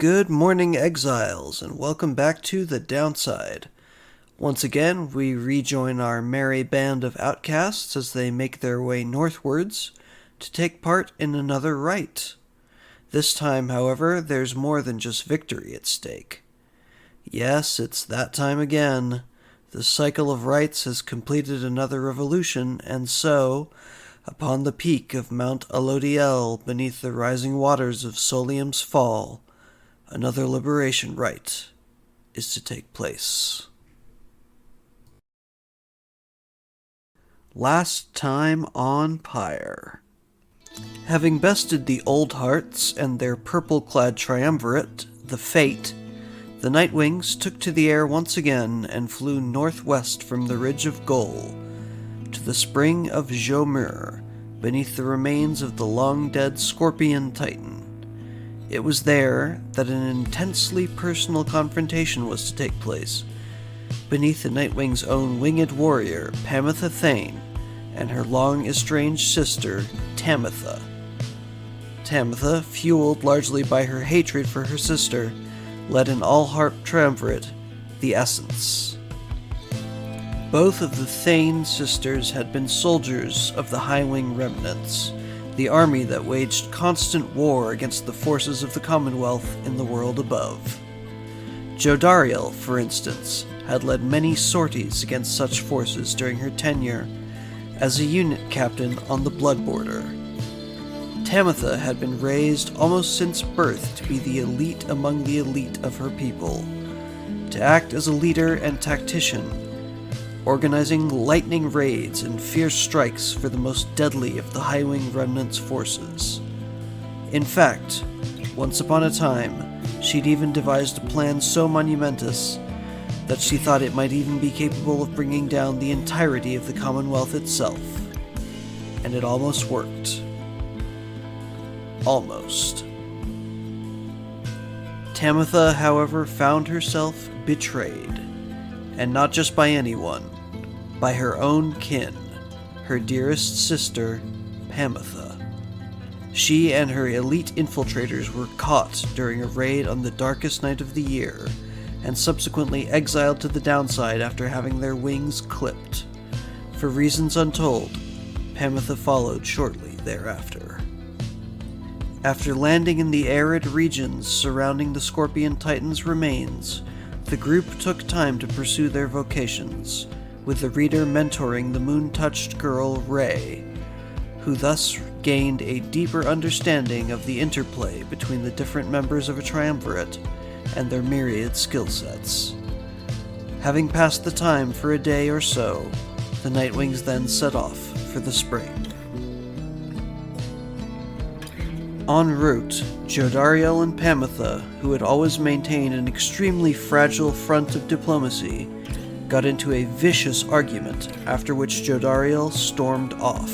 Good morning, Exiles, and welcome back to the Downside. Once again, we rejoin our merry band of outcasts as they make their way northwards to take part in another rite. This time, however, there's more than just victory at stake. Yes, it's that time again. The cycle of rites has completed another revolution, and so, upon the peak of Mount Alodiel, beneath the rising waters of Solium's Fall, another Liberation Rite is to take place. Last time on Pyre. Having bested the Old Hearts and their purple-clad triumvirate, the Fate, the Nightwings took to the air once again and flew northwest from the Ridge of Goal to the spring of Jomur, beneath the remains of the long-dead Scorpion Titan. It was there that an intensely personal confrontation was to take place, beneath the Nightwing's own winged warrior, Pamitha Thane, and her long-estranged sister, Tamitha. Tamitha, fueled largely by her hatred for her sister, led an all-heart triumvirate, the Essence. Both of the Thane sisters had been soldiers of the Highwing Remnants, the army that waged constant war against the forces of the Commonwealth in the world above. Alodiel, for instance, had led many sorties against such forces during her tenure as a unit captain on the Blood Border. Tamitha had been raised almost since birth to be the elite among the elite of her people, to act as a leader and tactician, organizing lightning raids and fierce strikes for the most deadly of the Highwing Remnant's forces. In fact, once upon a time, she'd even devised a plan so monumentous that she thought it might even be capable of bringing down the entirety of the Commonwealth itself. And it almost worked. Almost. Tamitha, however, found herself betrayed. And not just by anyone. By her own kin, her dearest sister, Pamitha. She and her elite infiltrators were caught during a raid on the darkest night of the year, and subsequently exiled to the Downside after having their wings clipped. For reasons untold, Pamitha followed shortly thereafter. After landing in the arid regions surrounding the Scorpion Titan's remains, the group took time to pursue their vocations, with the reader mentoring the moon-touched girl, Ray, who thus gained a deeper understanding of the interplay between the different members of a triumvirate and their myriad skill sets. Having passed the time for a day or so, the Nightwings then set off for the spring. En route, Alodiel and Pamitha, who had always maintained an extremely fragile front of diplomacy, got into a vicious argument, after which Alodiel stormed off.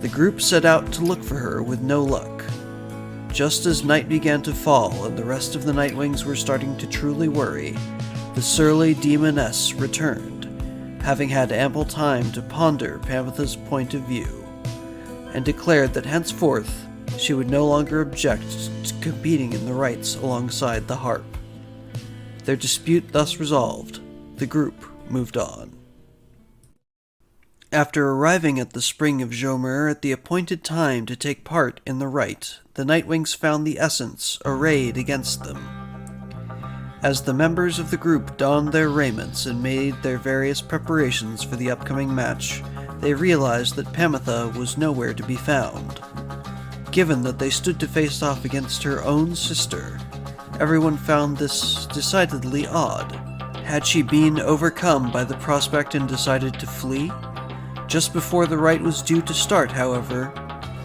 The group set out to look for her with no luck. Just as night began to fall and the rest of the Nightwings were starting to truly worry, the surly demoness returned, having had ample time to ponder Pamitha's point of view, and declared that henceforth she would no longer object to competing in the rites alongside the Harp. Their dispute thus resolved, the group moved on. After arriving at the spring of Jomur at the appointed time to take part in the rite, the Nightwings found the Essence arrayed against them. As the members of the group donned their raiments and made their various preparations for the upcoming match, they realized that Pamitha was nowhere to be found. Given that they stood to face off against her own sister, everyone found this decidedly odd. Had she been overcome by the prospect and decided to flee? Just before the rite was due to start, however,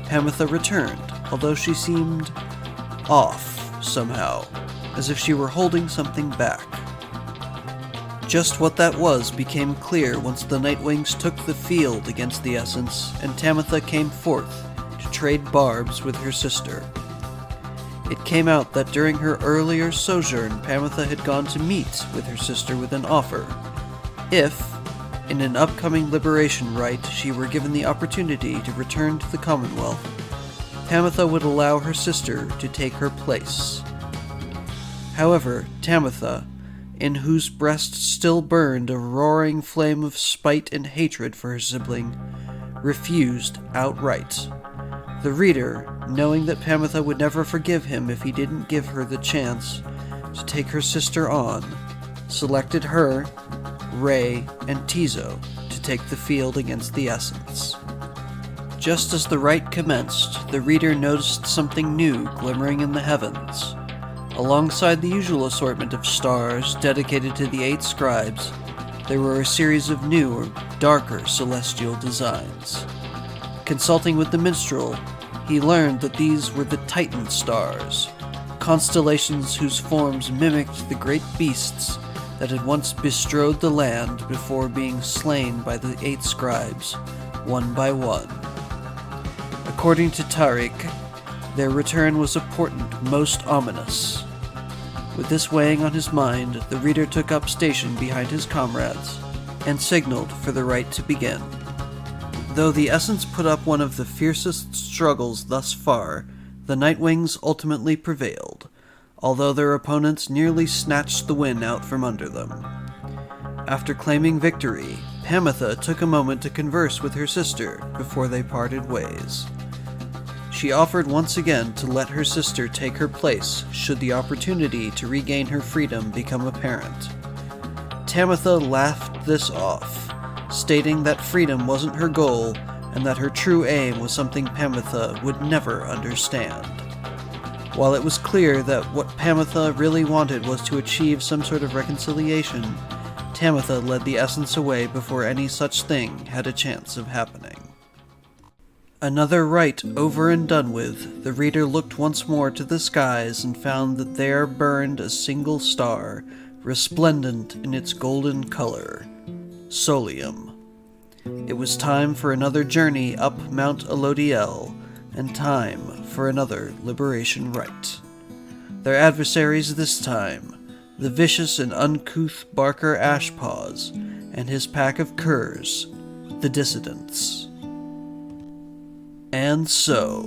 Pamitha returned, although she seemed off somehow, as if she were holding something back. Just what that was became clear once the Nightwings took the field against the Essence, and Tamitha came forth to trade barbs with her sister. It came out that during her earlier sojourn, Pamitha had gone to meet with her sister with an offer. If, in an upcoming Liberation Rite, she were given the opportunity to return to the Commonwealth, Pamitha would allow her sister to take her place, However, Tamitha, in whose breast still burned a roaring flame of spite and hatred for her sibling, refused outright. The reader, knowing that Tamitha would never forgive him if he didn't give her the chance to take her sister on, selected her, Ray, and Tizo to take the field against the Essence. Just as the rite commenced, the reader noticed something new glimmering in the heavens. Alongside the usual assortment of stars dedicated to the 8 scribes, there were a series of newer, darker celestial designs. Consulting with the minstrel, he learned that these were the Titan stars, constellations whose forms mimicked the great beasts that had once bestrode the land before being slain by the 8 scribes, one by one. According to Tariq, their return was a portent most ominous. With this weighing on his mind, the reader took up station behind his comrades and signaled for the rite to begin. Though the Essence put up one of the fiercest struggles thus far, the Nightwings ultimately prevailed, although their opponents nearly snatched the wind out from under them. After claiming victory, Tamitha took a moment to converse with her sister before they parted ways. She offered once again to let her sister take her place should the opportunity to regain her freedom become apparent. Tamitha laughed this off, stating that freedom wasn't her goal and that her true aim was something Tamitha would never understand. While it was clear that what Tamitha really wanted was to achieve some sort of reconciliation, Tamitha led the Essence away before any such thing had a chance of happening. Another rite over and done with, the reader looked once more to the skies and found that there burned a single star, resplendent in its golden color, Solium. It was time for another journey up Mount Alodiel, and time for another Liberation Rite. Their adversaries this time, the vicious and uncouth Barker Ashpaws, and his pack of curs, the Dissidents. And so,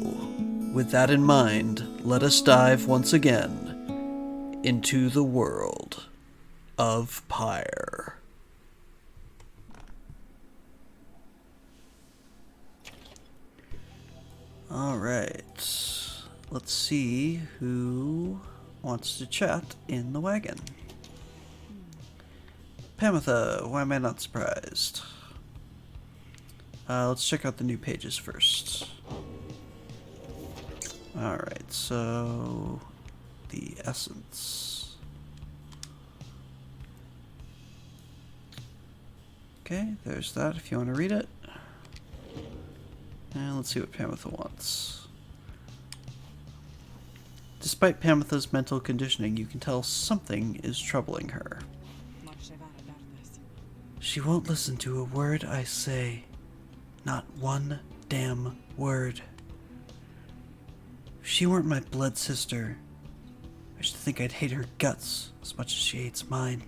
with that in mind, let us dive once again into the world of Pyre. Alright, let's see who wants to chat in the wagon. Tamitha, why am I not surprised? Let's check out the new pages first. Alright, so the Essence. Okay, there's that if you want to read it. And let's see what Tamitha wants. Despite Tamitha's mental conditioning, you can tell something is troubling her. She won't listen to a word I say. Not one damn word. If she weren't my blood sister, I should think I'd hate her guts as much as she hates mine.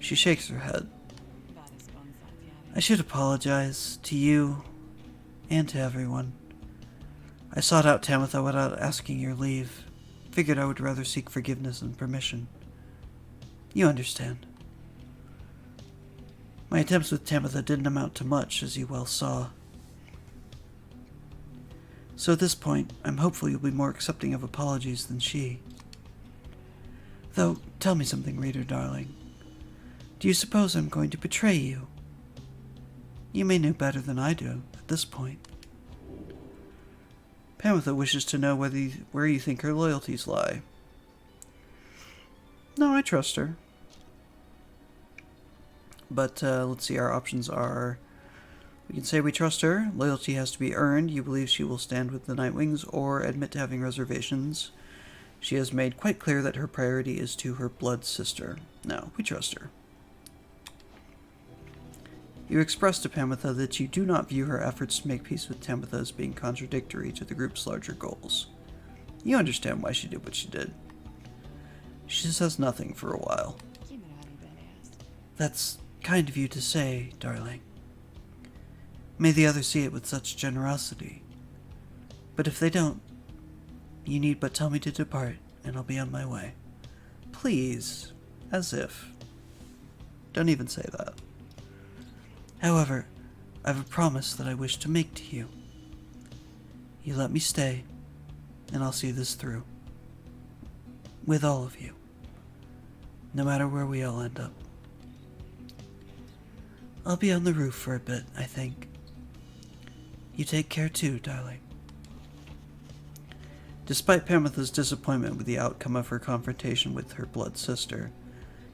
She shakes her head. I should apologize to you and to everyone. I sought out Tamitha without asking your leave. Figured I would rather seek forgiveness and permission. You understand. My attempts with Tamitha didn't amount to much, as you well saw. So at this point, I'm hopeful you'll be more accepting of apologies than she. Though, tell me something, reader darling. Do you suppose I'm going to betray you? You may know better than I do at this point. Tamitha wishes to know where you think her loyalties lie. No, I trust her. But let's see, our options are, we can say we trust her, loyalty has to be earned, you believe she will stand with the Nightwings, or admit to having reservations. She has made quite clear that her priority is to her blood sister. No, we trust her. You express to Tamitha that you do not view her efforts to make peace with Tamitha as being contradictory to the group's larger goals. You understand why she did what she did. She says nothing for a while. That's kind of you to say, darling. May the others see it with such generosity. But if they don't, you need but tell me to depart, and I'll be on my way. Please. As if. Don't even say that. However, I have a promise that I wish to make to you. You let me stay, and I'll see this through. With all of you. No matter where we all end up. I'll be on the roof for a bit, I think. You take care too, darling. Despite Pamitha's disappointment with the outcome of her confrontation with her blood sister,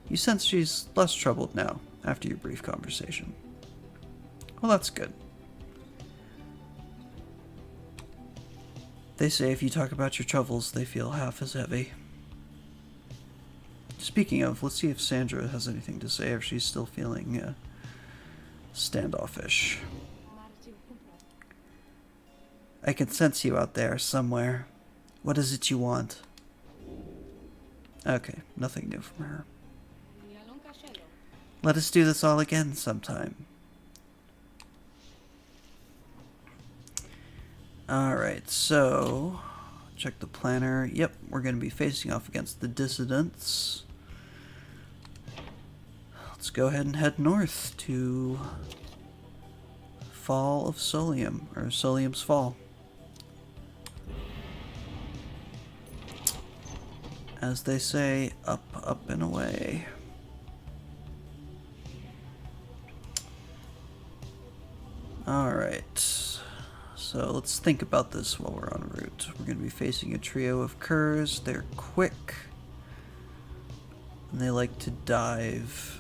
you sense she's less troubled now, after your brief conversation. Well, that's good. They say if you talk about your troubles, they feel half as heavy. Speaking of, let's see if Sandra has anything to say, if she's still feeling standoffish. I can sense you out there somewhere. What is it you want? Okay, nothing new from her. Let us do this all again sometime. Alright, so check the planner. Yep, we're going to be facing off against the dissidents. Let's go ahead and head north to Fall of Solium, or Solium's Fall. As they say, up, up, and away. Alright, so let's think about this while we're en route. We're going to be facing a trio of curs. They're quick, and they like to dive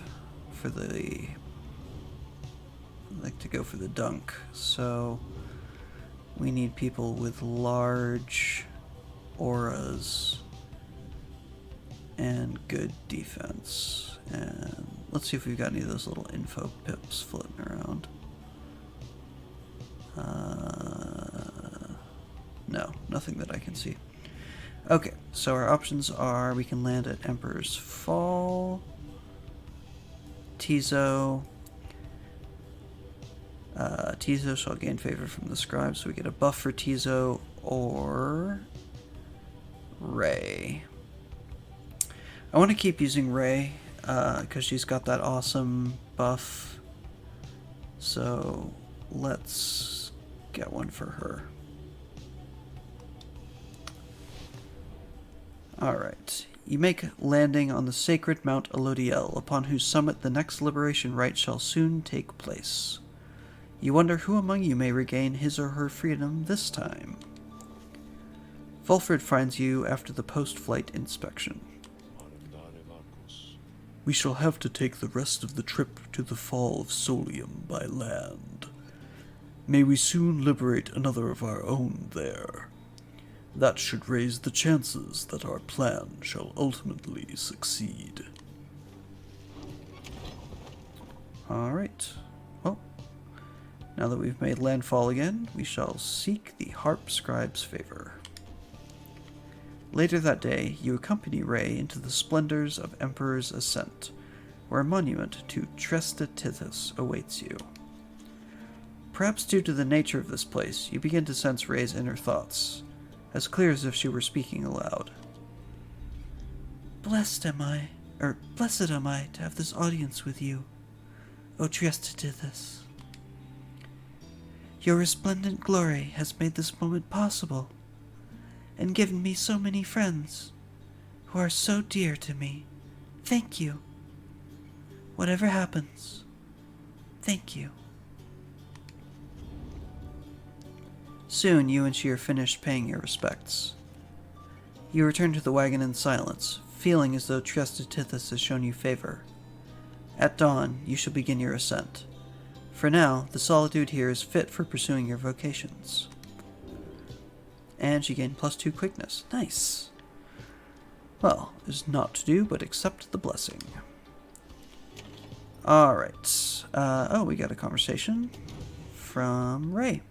for the... like to go for the dunk. So we need people with large auras and good defense. And let's see if we've got any of those little info pips floating around. No, nothing that I can see. Okay, so our options are we can land at Emperor's Fall, Tizo. Tizo shall gain favor from the scribe, so we get a buff for Tizo, or Ray. I want to keep using Ray, because she's got that awesome buff. So let's get one for her. Alright. You make landing on the sacred Mount Alodiel, upon whose summit the next Liberation Rite shall soon take place. You wonder who among you may regain his or her freedom this time. Volfred finds you after the post-flight inspection. We shall have to take the rest of the trip to the Fall of Solium by land. May we soon liberate another of our own there. That should raise the chances that our plan shall ultimately succeed. Alright. Well, now that we've made landfall again, we shall seek the Harp Scribe's favor. Later that day, you accompany Ray into the splendors of Emperor's Ascent, where a monument to Trestatithus awaits you. Perhaps due to the nature of this place, you begin to sense Ray's inner thoughts, as clear as if she were speaking aloud. Blessed am I to have this audience with you, O Trestatithus. Your resplendent glory has made this moment possible, and given me so many friends, who are so dear to me. Thank you. Whatever happens, thank you. Soon you and she are finished paying your respects. You return to the wagon in silence, feeling as though Trestatithus has shown you favor. At dawn, you shall begin your ascent. For now, the solitude here is fit for pursuing your vocations. And she gained +2 quickness. Nice. Well, there's naught to do but accept the blessing. Alright. Oh, we got a conversation from Ray.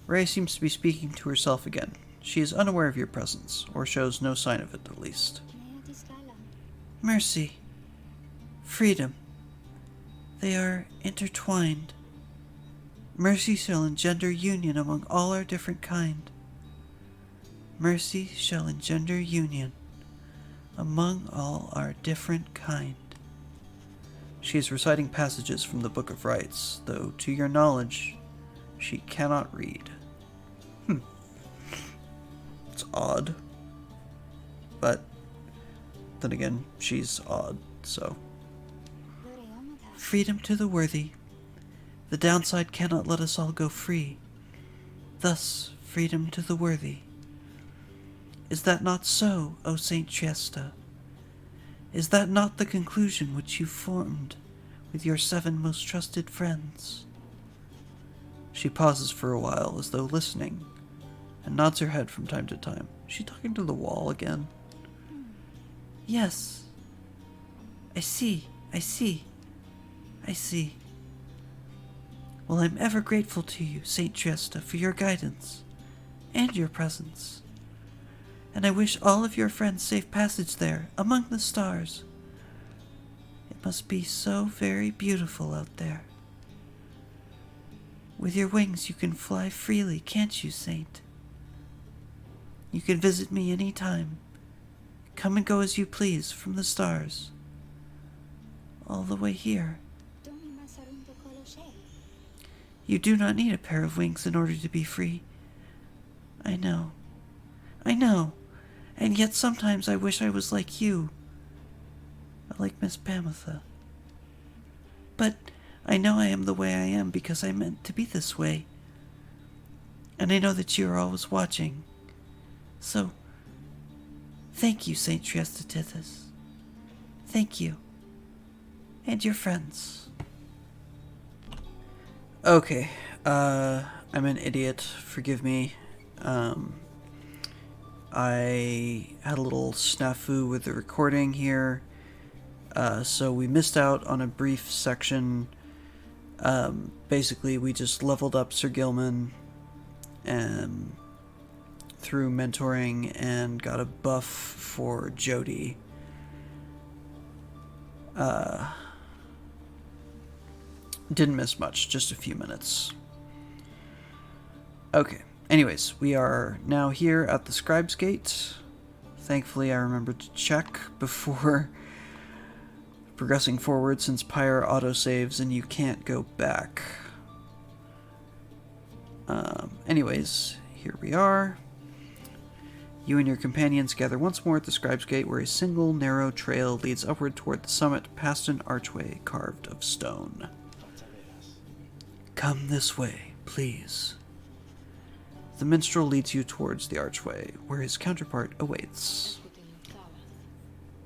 Ray seems to be speaking to herself again. She is unaware of your presence, or shows no sign of it at least. Mercy. Freedom. They are intertwined. Mercy shall engender union among all our different kind. Mercy shall engender union among all our different kind. She is reciting passages from the Book of Rites, though to your knowledge, she cannot read. It's odd. But then again, she's odd, so. Freedom to the worthy. The downside cannot let us all go free. Thus, freedom to the worthy. Is that not so, O Saint Triesta? Is that not the conclusion which you formed with your 7 most trusted friends? She pauses for a while as though listening, and nods her head from time to time. Is she talking to the wall again? Yes. I see. Well, I'm ever grateful to you, Saint Triesta, for your guidance and your presence. And I wish all of your friends safe passage there, among the stars. It must be so very beautiful out there. With your wings you can fly freely, can't you, Saint? You can visit me any time. Come and go as you please from the stars. All the way here. You do not need a pair of wings in order to be free. I know. And yet sometimes I wish I was like you. Like Miss Pamitha. But I know I am the way I am because I meant to be this way. And I know that you are always watching. So, thank you, Saint Triesta Tithys. Thank you. And your friends. Okay, I'm an idiot. Forgive me. I had a little snafu with the recording here. So we missed out on a brief section. Basically, we just leveled up Sir Gilman through mentoring and got a buff for Jody. Didn't miss much, just a few minutes. Okay, anyways, we are now here at the Scribe's Gate. Thankfully, I remembered to check before progressing forward, since Pyre autosaves and you can't go back. Anyways, here we are. You and your companions gather once more at the Scribe's Gate, where a single narrow trail leads upward toward the summit past an archway carved of stone. Come this way, please. The minstrel leads you towards the archway, where his counterpart awaits.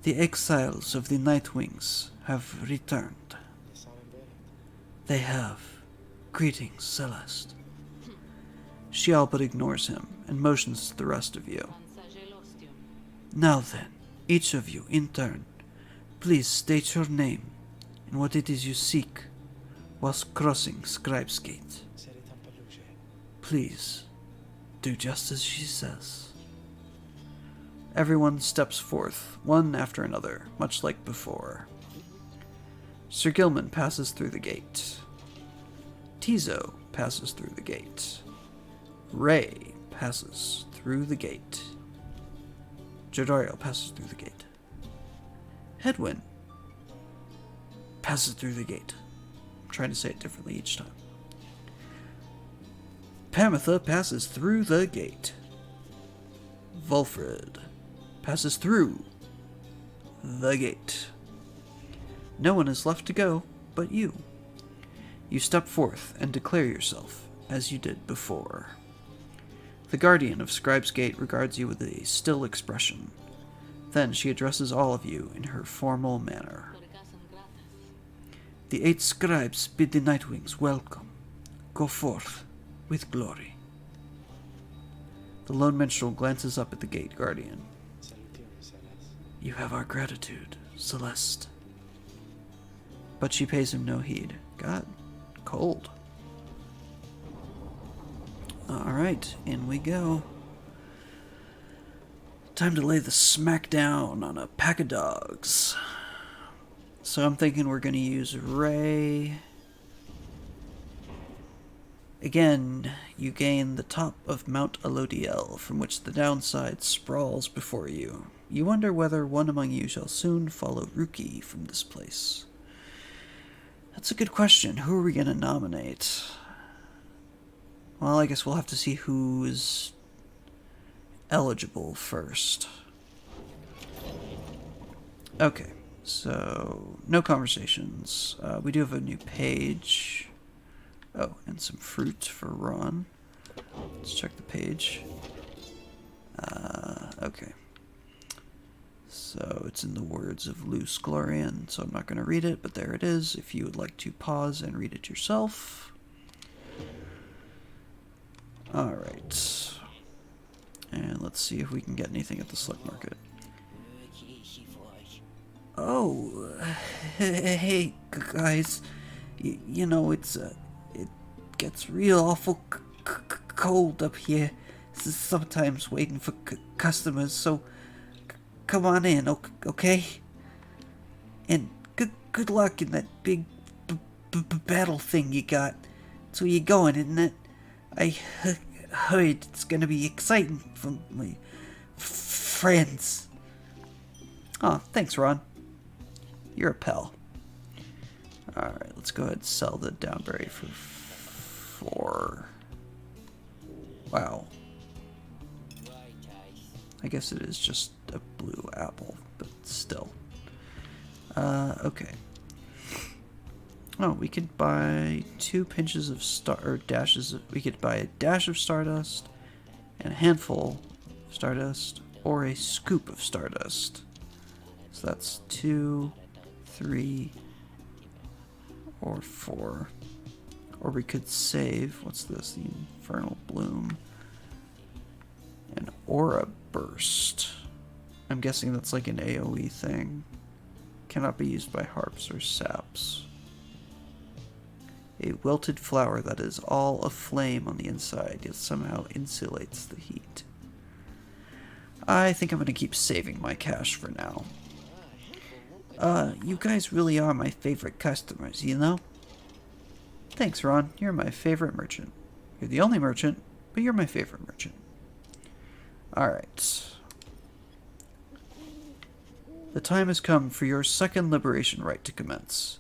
The exiles of the Nightwings have returned. They have. Greetings, Celeste. She all but ignores him and motions to the rest of you. Now then, each of you, in turn, please state your name and what it is you seek whilst crossing Scribe's Gate. Please, do just as she says. Everyone steps forth, one after another, much like before. Sir Gilman passes through the gate. Tizo passes through the gate. Ray passes through the gate. Jodariel passes through the gate. Hedwyn passes through the gate. I'm trying to say it differently each time. Pamitha passes through the gate. Vulfred passes through the gate. No one is left to go but you. You step forth and declare yourself as you did before. The guardian of Scribe's Gate regards you with a still expression. Then she addresses all of you in her formal manner. The 8 scribes bid the Nightwings welcome. Go forth with glory. The lone minstrel glances up at the gate guardian. You have our gratitude, Celeste. But she pays him no heed. God, cold. Alright, in we go. Time to lay the smack down on a pack of dogs. So I'm thinking we're going to use Ray. Again, you gain the top of Mount Alodiel, from which the downside sprawls before you. You wonder whether one among you shall soon follow Ruki from this place. That's a good question. Who are we going to nominate? Well, I guess we'll have to see who is eligible first. Okay, so no conversations. We do have a new page. Oh, and some fruit for Ron. Let's check the page. Okay. So it's in the words of Luce Glorian, so I'm not going to read it, but there it is. If you would like to pause and read it yourself. Alright. And let's see if we can get anything at the Select Market. Oh, hey guys. You know, it gets real awful cold up here. Sometimes waiting for customers, so come on in, okay? And good luck in that big battle thing you got. So you're going, isn't it? I heard it's gonna be exciting for my friends. Oh, thanks, Ron. You're a pal. Alright, let's go ahead and sell the Downberry for 4. Wow. I guess it is just a blue apple, but still. Okay. Oh, we could buy 2 pinches of dashes. We could buy a dash of Stardust, and a handful of Stardust, or a scoop of Stardust. So that's 2, 3, or 4. Or we could save, what's this, the Infernal Bloom, an Aura Burst. I'm guessing that's like an AoE thing. Cannot be used by harps or saps. A wilted flower that is all aflame on the inside, yet somehow insulates the heat. I think I'm going to keep saving my cash for now. You guys really are my favorite customers, you know? Thanks, Ron. You're my favorite merchant. You're the only merchant, but you're my favorite merchant. Alright. The time has come for your second Liberation Rite to commence.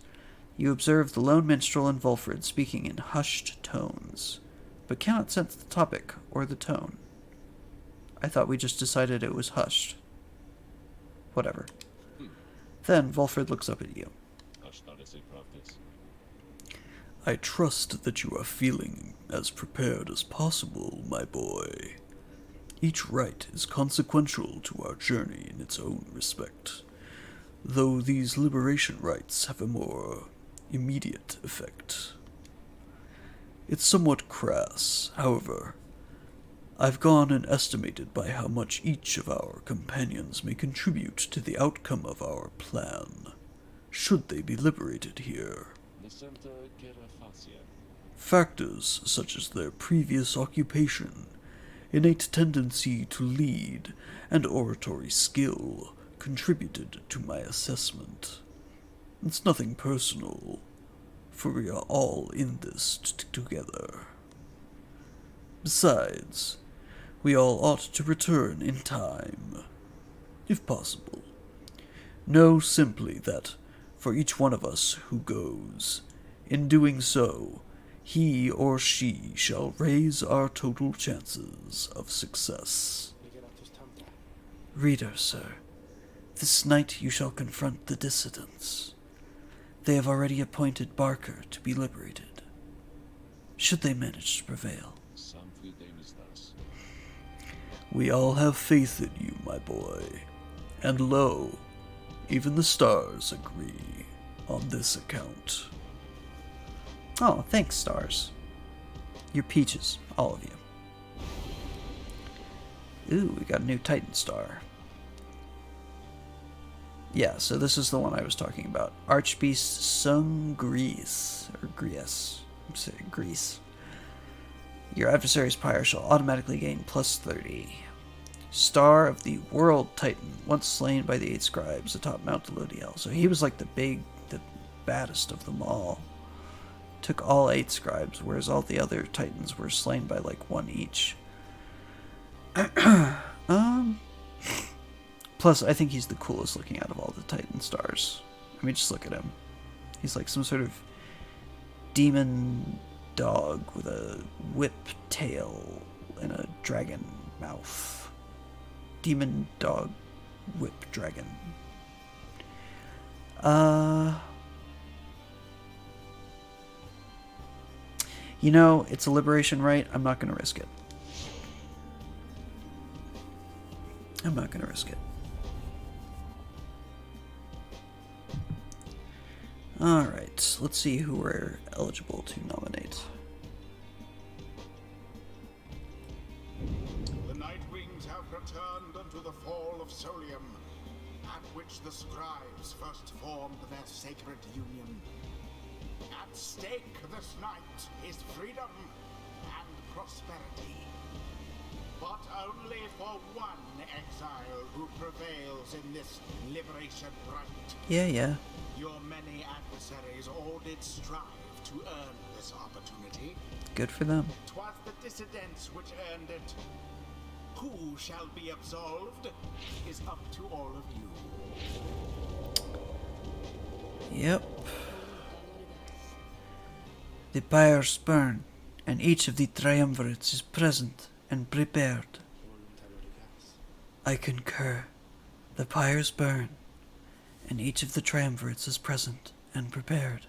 You observe the lone minstrel and Volfred speaking in hushed tones, but cannot sense the topic or the tone. I thought we just decided it was hushed. Whatever. Then Volfred looks up at you. I trust that you are feeling as prepared as possible, my boy. Each rite is consequential to our journey in its own respect, though these liberation rites have a more immediate effect. It's somewhat crass, however. I've gone and estimated by how much each of our companions may contribute to the outcome of our plan, should they be liberated here. Factors such as their previous occupation, innate tendency to lead, and oratory skill contributed to my assessment. It's nothing personal, for we are all in this together. Besides, we all ought to return in time, if possible. Know simply that, for each one of us who goes, in doing so, he or she shall raise our total chances of success. Reader, sir, this night you shall confront the dissidents. They have already appointed Barker to be liberated, should they manage to prevail. We all have faith in you, my boy, and lo, even the stars agree on this account. Oh, thanks, stars. You're peaches, all of you. Ooh, we got a new Titan star. Yeah, so this is the one I was talking about. Archbeast Sung Grease, or Grease. I'm saying Grease. Your adversary's Pyre shall automatically gain plus 30. Star of the World Titan, once slain by the 8 scribes atop Mount Alodiel. So he was like the baddest of them all. Took all 8 scribes, whereas all the other titans were slain by like 1 each. Plus, I think he's the coolest looking out of all the Titan stars. I mean, just look at him. He's like some sort of demon dog with a whip tail and a dragon mouth. Demon dog whip dragon. You know, it's a Liberation Rite. I'm not going to risk it. I'm not going to risk it. Alright, let's see who we're eligible to nominate. The Nightwings have returned unto the fall of Solium, at which the scribes first formed their sacred union. At stake this night is freedom and prosperity. But only for one exile who prevails in this Liberation Rite. Yeah. Your many adversaries all did strive to earn this opportunity. Good for them. 'Twas the dissidents which earned it. Who shall be absolved is up to all of you. Yep. The pyres burn, and each of the triumvirates is present and prepared. I concur. The pyres burn, and each of the triumvirates is present and prepared.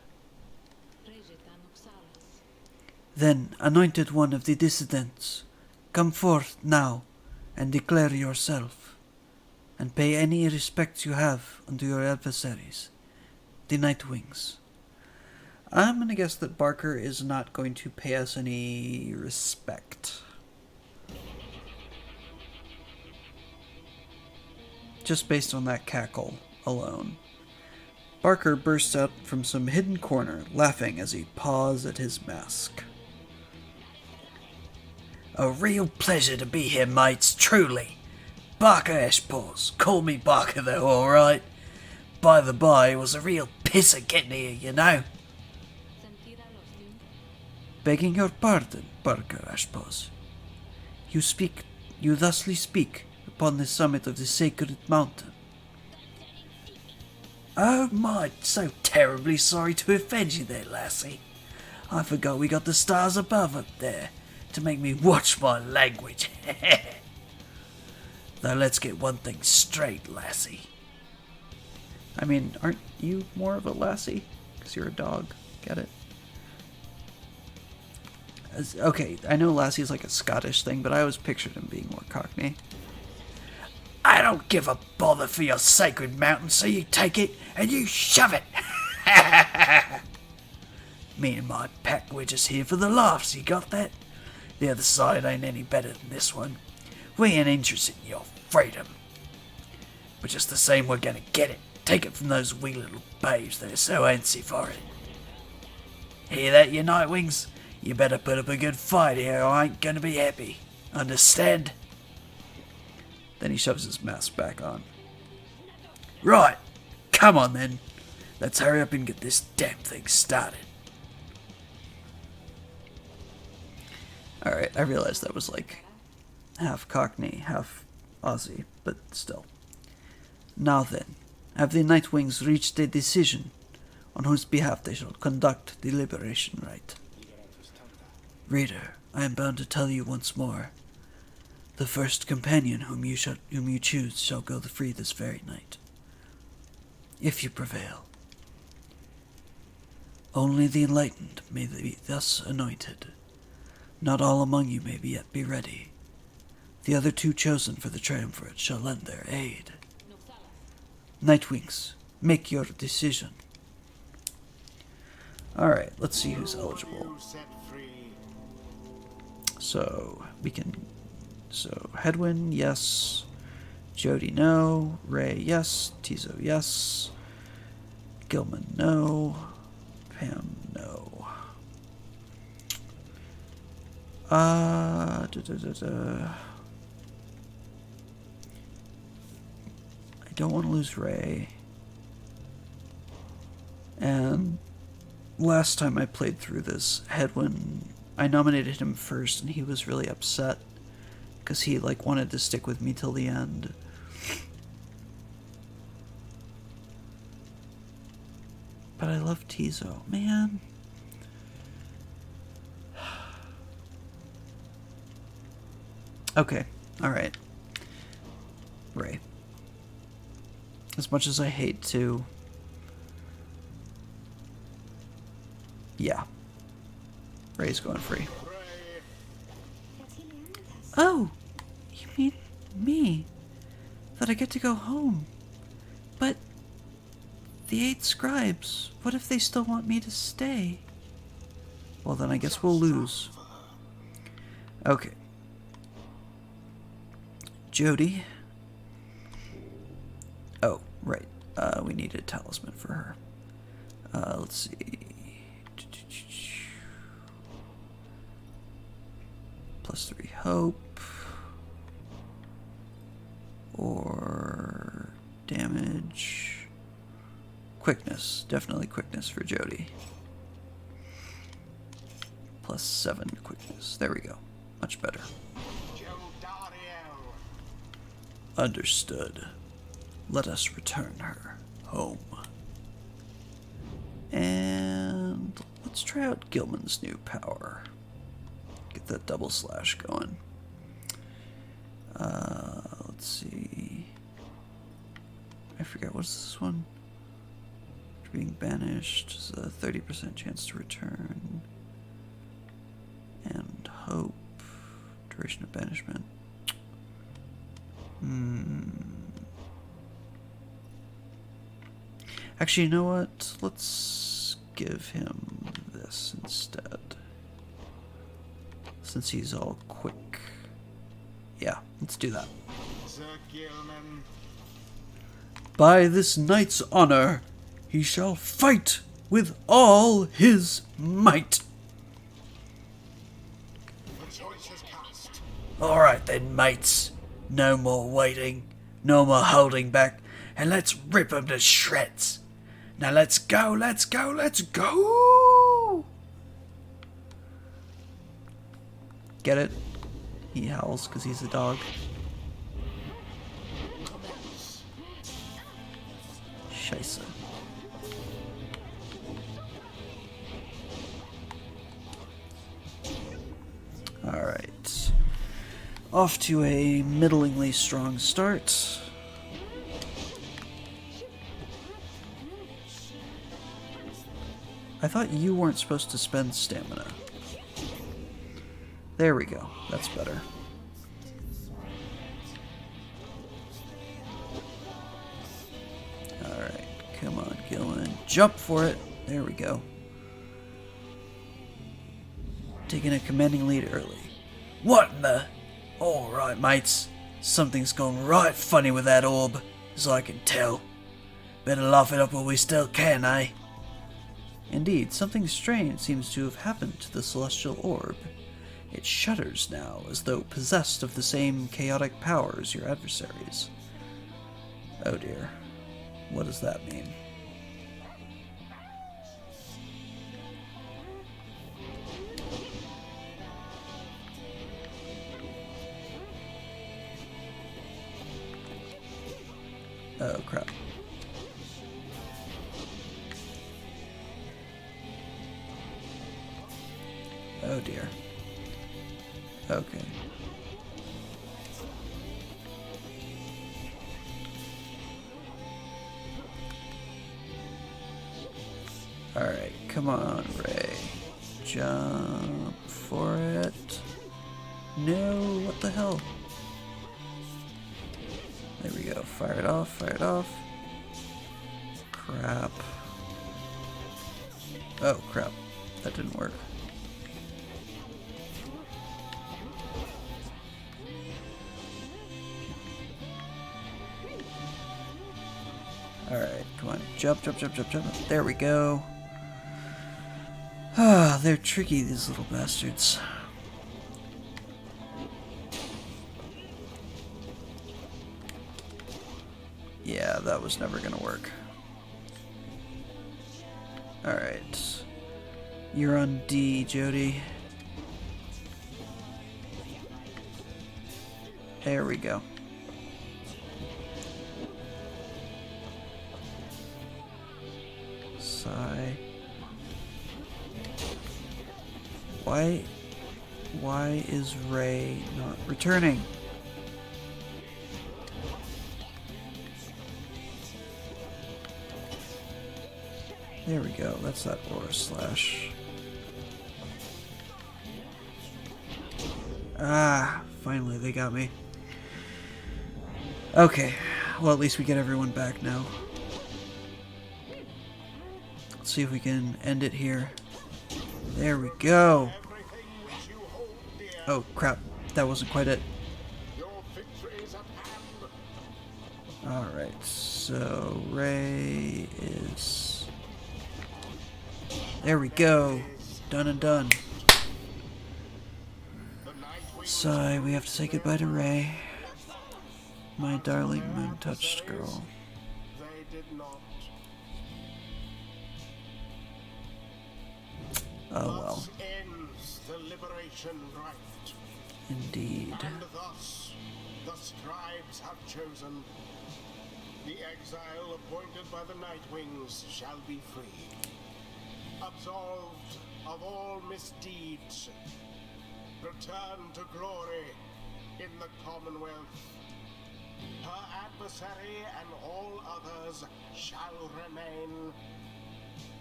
Then, anointed one of the dissidents, come forth now and declare yourself, and pay any respect you have unto your adversaries, the Nightwings. I'm going to guess that Barker is not going to pay us any respect. Just based on that cackle alone. Barker bursts out from some hidden corner, laughing as he paws at his mask. A real pleasure to be here, mates, truly. Barker Ashpaws. Call me Barker though, alright? By the by, it was a real pisser getting here, you know. Begging your pardon, Barker Ashpaws. You thusly speak upon the summit of the sacred mountain. Oh my, so terribly sorry to offend you there, lassie. I forgot we got the stars above up there to make me watch my language. Though let's get one thing straight, lassie. I mean, aren't you more of a lassie? Because you're a dog. Get it? Okay, I know lassie is like a Scottish thing, but I always pictured him being more Cockney. I don't give a bother for your sacred mountain, so you take it and you shove it. Me and my pack, we're just here for the laughs, you got that? The other side ain't any better than this one. We ain't interested in your freedom. But just the same, we're gonna get it. Take it from those wee little babes that are so antsy for it. Hear that, you Nightwings? You better put up a good fight here or I ain't gonna be happy. Understand? Then he shoves his mask back on. Right, come on then. Let's hurry up and get this damn thing started. Alright, I realized that was like half Cockney, half Aussie, but still. Now then, have the Nightwings reached a decision on whose behalf they shall conduct the Liberation Rite? Reader, I am bound to tell you once more. The first companion whom you choose shall go free this very night, if you prevail. Only the enlightened may be thus anointed. Not all among you may yet be ready. The other two chosen for the triumvirate shall lend their aid. Nightwings, make your decision. Alright, let's see who's eligible. So, Hedwyn, yes. Jody, no. Ray, yes. Tizo, yes. Gilman, no. Pam, no. I don't want to lose Ray. And last time I played through this, Hedwyn, I nominated him first and he was really upset because he wanted to stick with me till the end. But I love Tizo. Man. Okay. Alright. Ray. As much as I hate to... Yeah. Ray's going free. Oh! You mean me? That I get to go home. But... the 8 scribes, what if they still want me to stay? Well, then I guess we'll lose. Okay. Jody. Oh, right. We need a talisman for her. Let's see. +3 hope. Or damage. Quickness. Definitely quickness for Jody. +7 quickness. There we go. Much better. Understood. Let us return her home. And let's try out Gilman's new power. Get that double slash going. Let's see. I forget, what's this one? Being banished is a 30% chance to return. And hope. Duration of banishment. Actually, you know what? Let's give him this instead. Since he's all quick. Yeah, let's do that. Sir Gilman. By this knight's honor, he shall fight with all his might. The choice is cast. Alright then, mates. No more waiting, no more holding back, and let's rip them to shreds. Now let's go, let's go, let's go! Get it? He howls because he's a dog. Scheisse. Alright. Off to a middlingly strong start. I thought you weren't supposed to spend stamina. There we go. That's better. Alright, come on, Gillen. Jump for it. There we go. Taking a commanding lead early. What in the... Alright, mates. Something's gone right funny with that orb, as I can tell. Better laugh it up while we still can, eh? Indeed, something strange seems to have happened to the celestial orb. It shudders now, as though possessed of the same chaotic power as your adversaries. Oh dear. What does that mean? Oh crap. Oh dear. Okay. Alright, come on, Ray. Jump for it. No, what the hell? There we go. Fire it off, fire it off. Crap. Oh, crap. That didn't work. Alright, come on. Jump, jump, jump, jump, jump. There we go. Ah, they're tricky, these little bastards. Yeah, that was never gonna work. Alright. You're on D, Jody. There we go. Sigh. Why is Ray not returning? There we go. That's that Aura Slash. Ah, finally they got me. Okay, well at least we get everyone back now. Let's see if we can end it here. There we go. Oh crap, that wasn't quite it. Alright, so Ray is... There we go. Done and done. Sigh, we have to say goodbye to Ray. My darling moon-touched girl. Oh well. Thus ends the Liberation Rite. Indeed. And thus the scribes have chosen. The exile appointed by the Nightwings shall be free, absolved of all misdeeds, return to glory in the Commonwealth. Her adversary and all others shall remain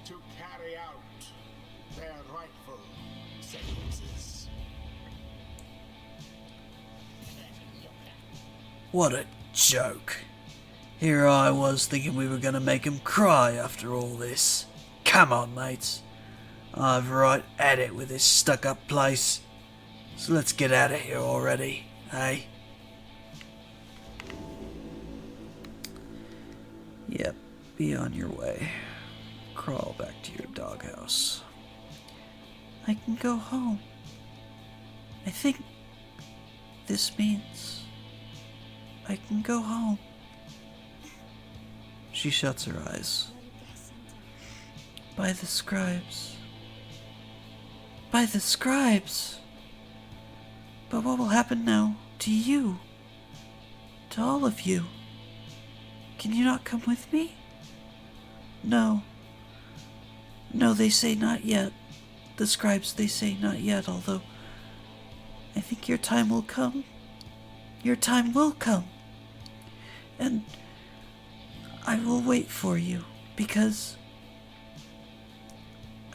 to carry out their rightful sentences. What a joke. Here I was thinking we were going to make him cry after all this. Come on, mates. I've right at it with this stuck-up place. So let's get out of here already, eh? Yep, be on your way. Crawl back to your doghouse. I can go home. I think this means I can go home. She shuts her eyes. By the scribes. By the scribes! But what will happen now to you? To all of you? Can you not come with me? No. No, they say not yet. The scribes, they say not yet, although I think your time will come. Your time will come. And I will wait for you, because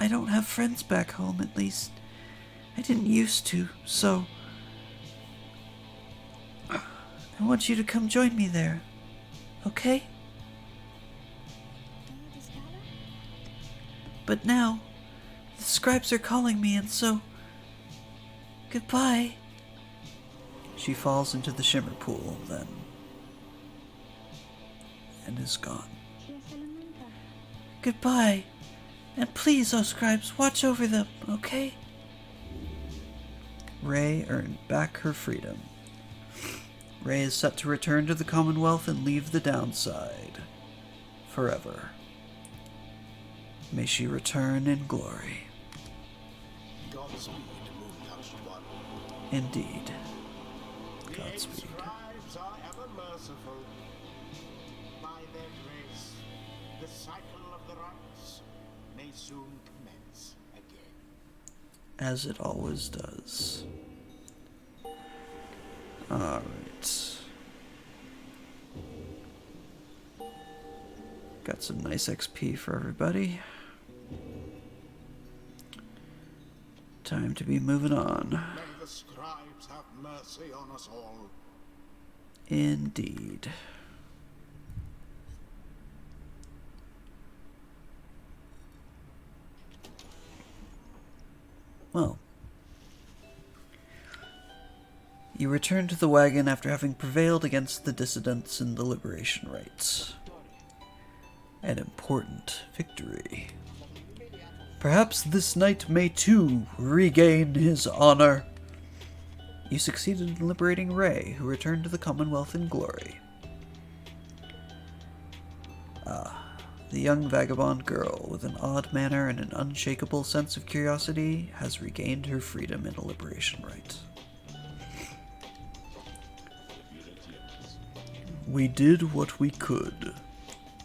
I don't have friends back home, at least. I didn't used to, so I want you to come join me there, okay? But now, the scribes are calling me, and so, goodbye. She falls into the shimmer pool, then, and is gone. Goodbye, and please, oh scribes, watch over them, okay? Ray earned back her freedom. Ray is set to return to the Commonwealth and leave the downside forever. May she return in glory. Godspeed, moon-touched one. Indeed. The Godspeed. scribes are ever merciful. By their grace, the cycle of the rites may soon commence again. As it always does. Alright. Got some nice XP for everybody. Time to be moving on. May the scribes have mercy on us all. Indeed. Well. You return to the wagon after having prevailed against the dissidents in the Liberation Rite. An important victory. Perhaps this knight may too regain his honor. You succeeded in liberating Ray, who returned to the Commonwealth in glory. Ah, the young vagabond girl with an odd manner and an unshakable sense of curiosity has regained her freedom in a Liberation Rite. We did what we could.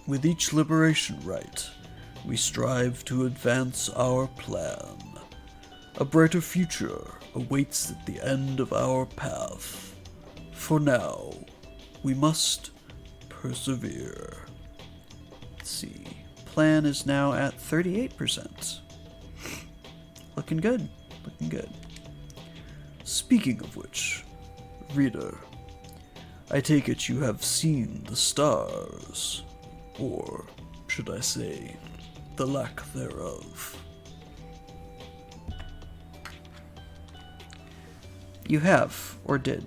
With each Liberation Rite, we strive to advance our plan. A brighter future awaits at the end of our path. For now, we must persevere. Let's see. Plan is now at 38%. Looking good. Looking good. Speaking of which, reader, I take it you have seen the stars, or should I say, the lack thereof. You have, or did.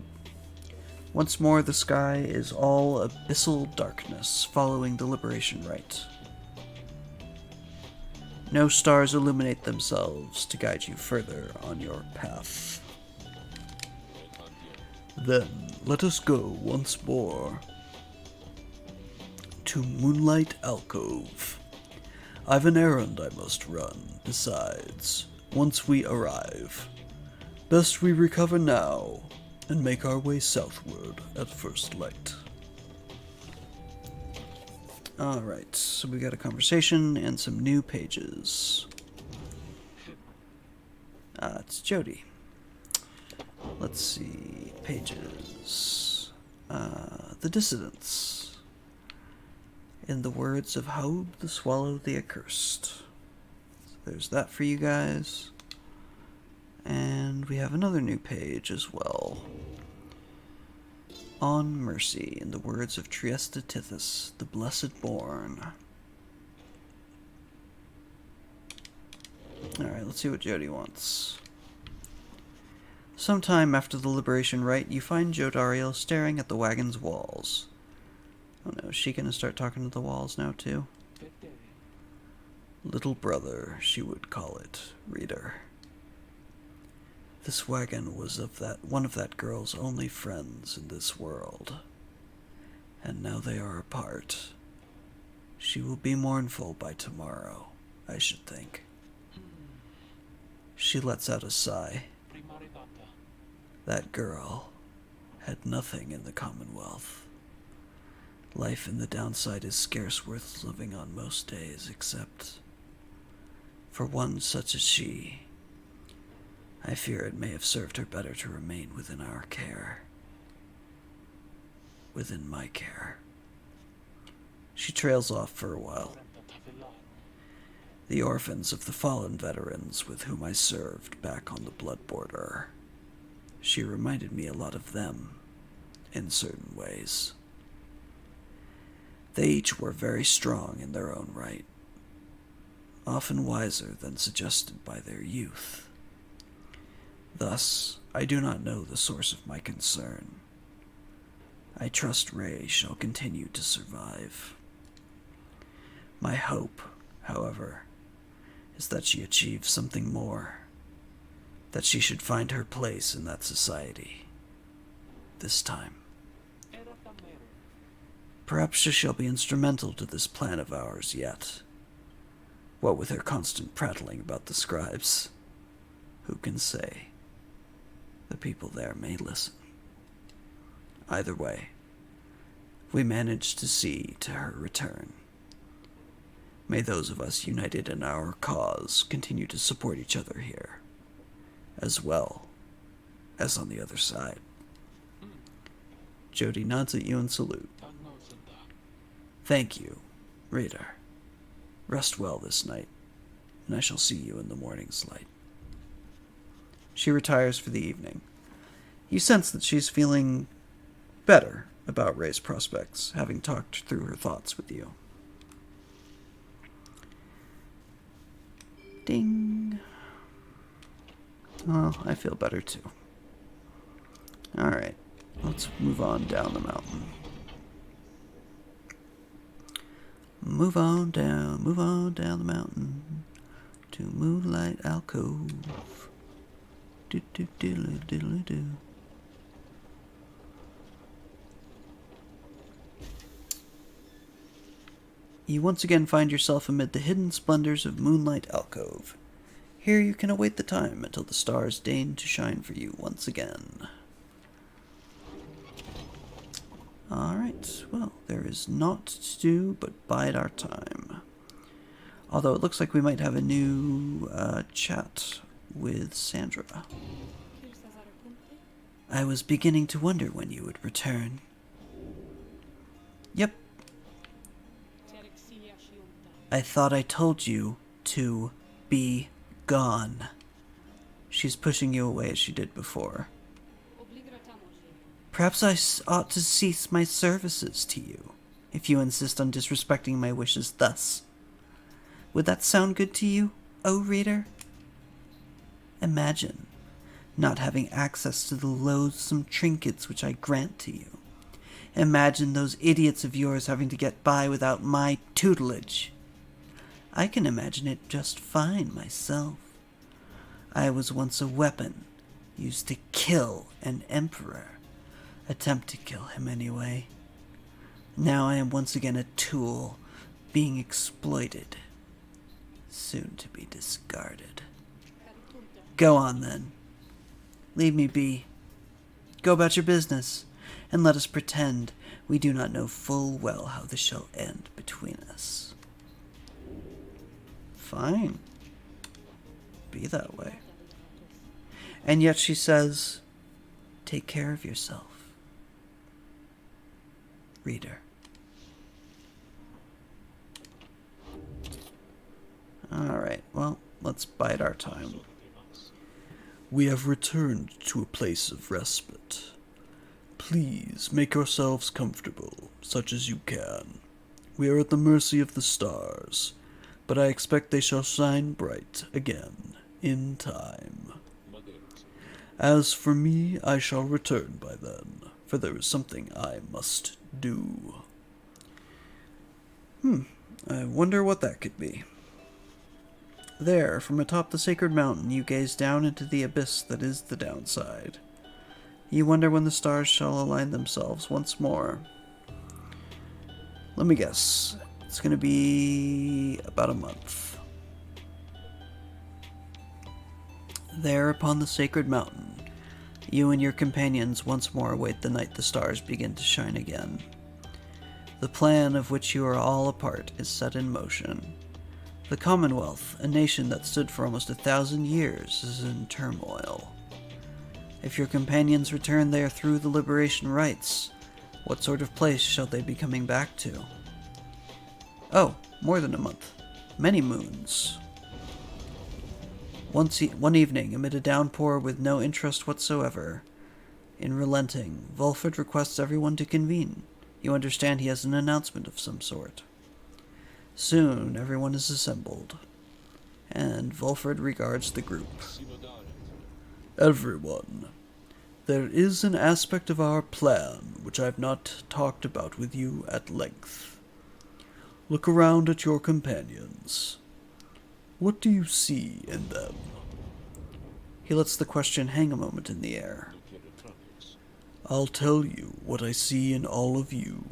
Once more the sky is all abyssal darkness following the Liberation Rite. No stars illuminate themselves to guide you further on your path. Then let us go once more to Moonlight Alcove. I've an errand I must run, besides, once we arrive. Best we recover now, and make our way southward at first light. Alright, so we got a conversation and some new pages. It's Jody. Let's see, pages. The Dissidents. In the words of Haub the Swallow the Accursed. So there's that for you guys. And we have another new page as well. On Mercy, in the words of Triesta Tithys, the Blessed Born. Alright, let's see what Jody wants. Sometime after the Liberation Rite, you find Jodariel staring at the wagon's walls. Oh no, is she gonna start talking to the walls now too? Little brother, she would call it, reader. This wagon was one of that girl's only friends in this world. And now they are apart. She will be mournful by tomorrow, I should think. She lets out a sigh. That girl had nothing in the Commonwealth. Life in the downside is scarce worth living on most days, except for one such as she. I fear it may have served her better to remain within our care. Within my care. She trails off for a while. The orphans of the fallen veterans with whom I served back on the blood border. She reminded me a lot of them, in certain ways. They each were very strong in their own right, often wiser than suggested by their youth. Thus, I do not know the source of my concern. I trust Rey shall continue to survive. My hope, however, is that she achieves something more, that she should find her place in that society, this time. Perhaps she shall be instrumental to this plan of ours yet. What with her constant prattling about the scribes, who can say? The people there may listen. Either way, we managed to see to her return. May those of us united in our cause continue to support each other here, as well as on the other side. Jody nods at you and salute. Thank you, reader. Rest well this night, and I shall see you in the morning's light. She retires for the evening. You sense that she's feeling better about Rey's prospects, having talked through her thoughts with you. Ding. Well, I feel better too. Alright, let's move on down the mountain. Move on down the mountain to Moonlight Alcove. Do. You once again find yourself amid the hidden splendors of Moonlight Alcove. Here you can await the time until the stars deign to shine for you once again. Alright, well, there is naught to do but bide our time. Although it looks like we might have a new chat with Sandra. I was beginning to wonder when you would return. Yep. I thought I told you to be gone. She's pushing you away as she did before. Perhaps I ought to cease my services to you, if you insist on disrespecting my wishes thus. Would that sound good to you, O reader? Imagine not having access to the loathsome trinkets which I grant to you. Imagine those idiots of yours having to get by without my tutelage. I can imagine it just fine myself. I was once a weapon used to kill an emperor. Attempt to kill him anyway. Now I am once again a tool, being exploited, soon to be discarded. Go on then. Leave me be. Go about your business, and let us pretend we do not know full well how this shall end between us. Fine. Be that way. And yet she says, take care of yourself. Reader. Alright, well, let's bide our time. We have returned to a place of respite. Please make yourselves comfortable, such as you can. We are at the mercy of the stars, but I expect they shall shine bright again in time. As for me, I shall return by then, for there is something I must do. I wonder what that could be. There, from atop the sacred mountain, you gaze down into the abyss that is the downside. You wonder when the stars shall align themselves once more. Let me guess. It's going to be about a month. There upon the sacred mountain, you and your companions once more await the night the stars begin to shine again. The plan of which you are all a part is set in motion. The Commonwealth, a nation that stood for almost 1,000 years, is in turmoil. If your companions return there through the Liberation Rites, what sort of place shall they be coming back to? Oh, more than a month. Many moons. One evening, amid a downpour with no interest whatsoever, in relenting, Volfred requests everyone to convene. You understand he has an announcement of some sort. Soon, everyone is assembled, and Volfred regards the group. Everyone, there is an aspect of our plan which I have not talked about with you at length. Look around at your companions. What do you see in them? He lets the question hang a moment in the air. I'll tell you what I see in all of you.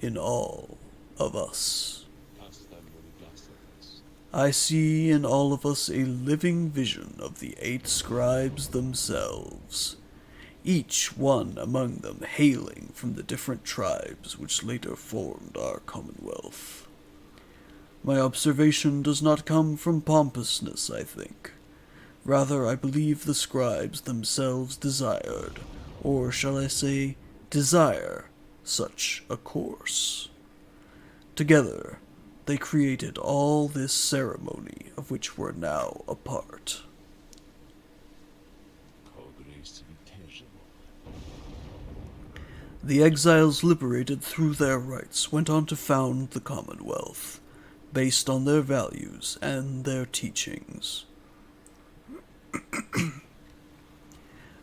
In all of us. I see in all of us a living vision of the 8 scribes themselves, each one among them hailing from the different tribes which later formed our Commonwealth. My observation does not come from pompousness, I think. Rather, I believe the scribes themselves desired, or shall I say, desire, such a course. Together, they created all this ceremony of which we're now a part. The exiles liberated through their rites went on to found the Commonwealth, based on their values and their teachings.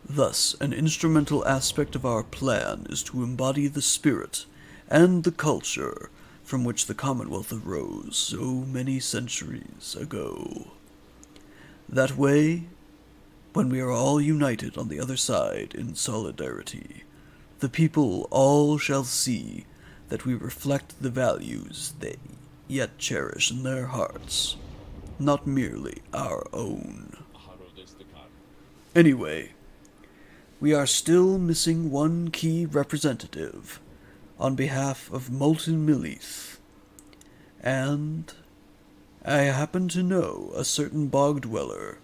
Thus, an instrumental aspect of our plan is to embody the spirit and the culture from which the Commonwealth arose so many centuries ago. That way, when we are all united on the other side in solidarity, the people all shall see that we reflect the values they yet cherish in their hearts, not merely our own. Anyway, we are still missing one key representative on behalf of Molten Millith, and I happen to know a certain bog dweller,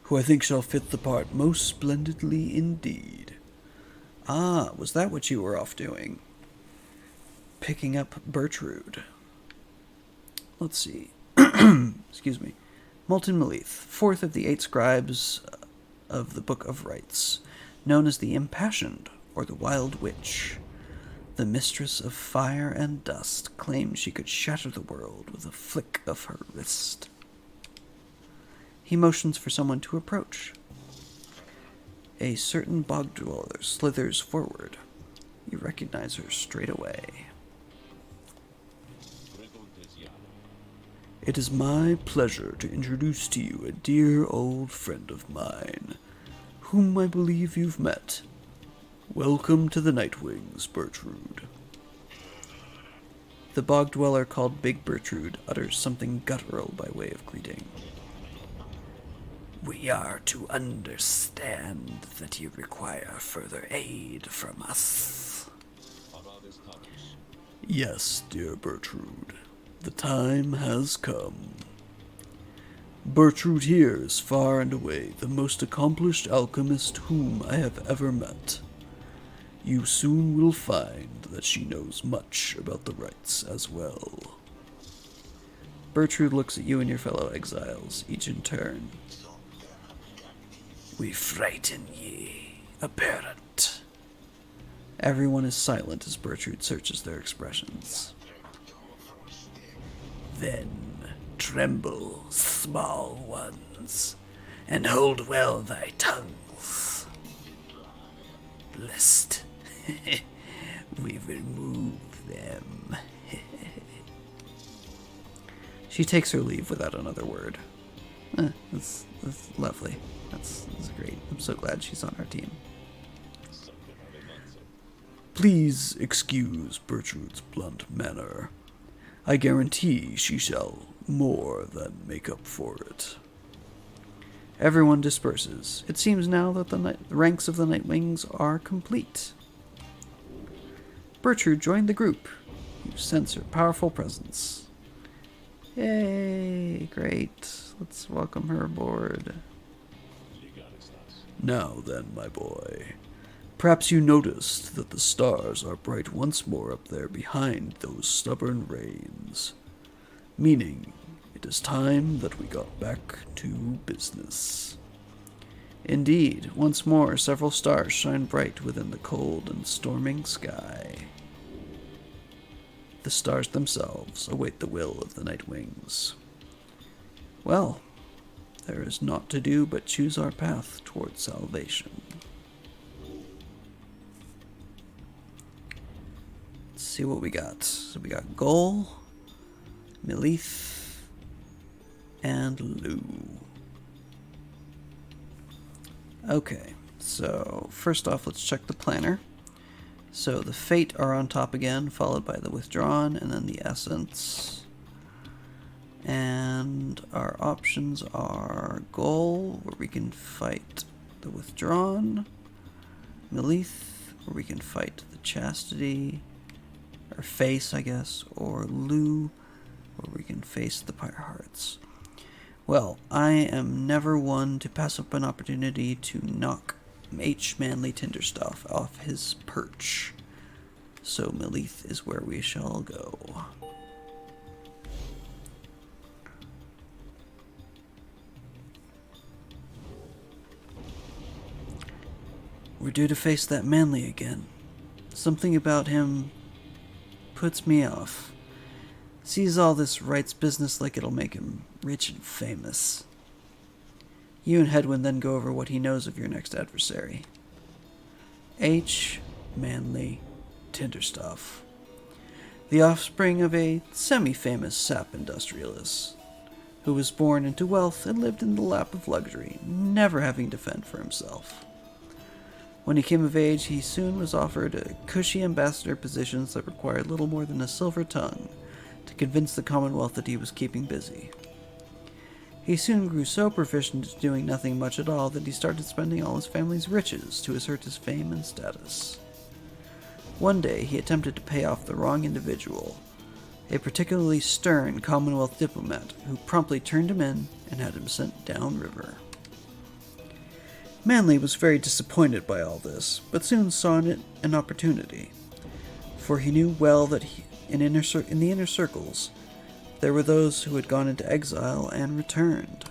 who I think shall fit the part most splendidly indeed. Ah, was that what you were off doing? Picking up Bertrude. Let's see. Excuse me. Molten Melith, fourth of the 8 scribes of the Book of Rites, known as the Impassioned, or the Wild Witch. The mistress of fire and dust claimed she could shatter the world with a flick of her wrist. He motions for someone to approach. A certain bog dweller slithers forward. You recognize her straight away. It is my pleasure to introduce to you a dear old friend of mine, whom I believe you've met. Welcome to the Nightwings, Bertrude. The bog dweller called Big Bertrude utters something guttural by way of greeting. We are to understand that you require further aid from us. Yes, dear Bertrude. The time has come. Bertrude here is far and away the most accomplished alchemist whom I have ever met. You soon will find that she knows much about the rites as well. Bertrude looks at you and your fellow exiles, each in turn. We frighten ye, apparent. Everyone is silent as Bertrude searches their expressions. Then tremble, small ones, and hold well thy tongues, lest we remove them. She takes her leave without another word. That's lovely. That's great. I'm so glad she's on our team. Please excuse Bertrude's blunt manner. I guarantee she shall more than make up for it. Everyone disperses. It seems now that the ranks of the Nightwings are complete. Bertrude joined the group. You sense her powerful presence. Yay, great. Let's welcome her aboard. Now then, my boy. Perhaps you noticed that the stars are bright once more up there behind those stubborn rains. Meaning, it is time that we got back to business. Indeed, once more several stars shine bright within the cold and storming sky. The stars themselves await the will of the Nightwings. Well, there is naught to do but choose our path toward salvation. Let's see what we got. So we got Gol, Melith, and Lou. Okay, so first off, let's check the planner. So the Fate are on top again, followed by the Withdrawn, and then the Essence. And our options are Gol, where we can fight the Withdrawn, Melith, where we can fight the Chastity, or face, I guess, or Lou, where we can face the Pyre Hearts. Well, I am never one to pass up an opportunity to knock H. Manly Tinderstuff off his perch. So Melith is where we shall go. We're due to face that Manly again. Something about him puts me off. Sees all this rights business like it'll make him rich and famous. You and Hedwyn then go over what he knows of your next adversary. H. Manly Tinderstuff. The offspring of a semi-famous sap industrialist, who was born into wealth and lived in the lap of luxury, never having to fend for himself. When he came of age, he soon was offered cushy ambassador positions that required little more than a silver tongue to convince the Commonwealth that he was keeping busy. He soon grew so proficient at doing nothing much at all that he started spending all his family's riches to assert his fame and status. One day, he attempted to pay off the wrong individual, a particularly stern Commonwealth diplomat who promptly turned him in and had him sent downriver. Manly was very disappointed by all this, but soon saw in it an opportunity, for he knew well that in the inner circles there were those who had gone into exile and returned.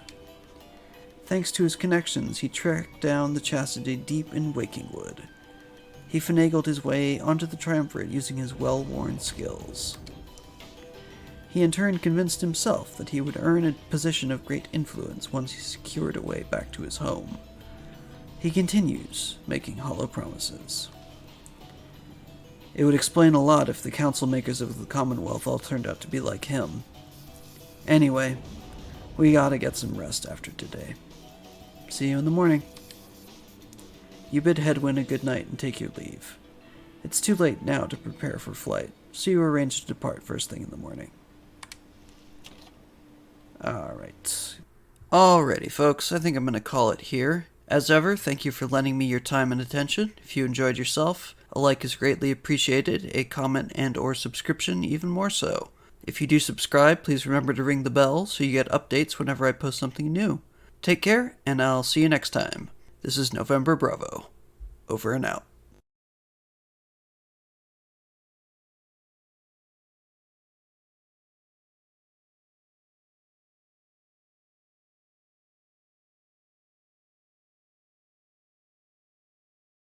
Thanks to his connections, he tracked down the Chastity deep in Wakingwood. He finagled his way onto the Triumvirate using his well-worn skills. He in turn convinced himself that he would earn a position of great influence once he secured a way back to his home. He continues making hollow promises. It would explain a lot if the council makers of the Commonwealth all turned out to be like him. Anyway, we gotta get some rest after today. See you in the morning. You bid Hedwyn a good night and take your leave. It's too late now to prepare for flight, so you arrange to depart first thing in the morning. Alrighty, folks, I think I'm going to call it here. As ever, thank you for lending me your time and attention. If you enjoyed yourself, a like is greatly appreciated, a comment and or subscription even more so. If you do subscribe, please remember to ring the bell so you get updates whenever I post something new. Take care, and I'll see you next time. This is November Bravo. Over and out.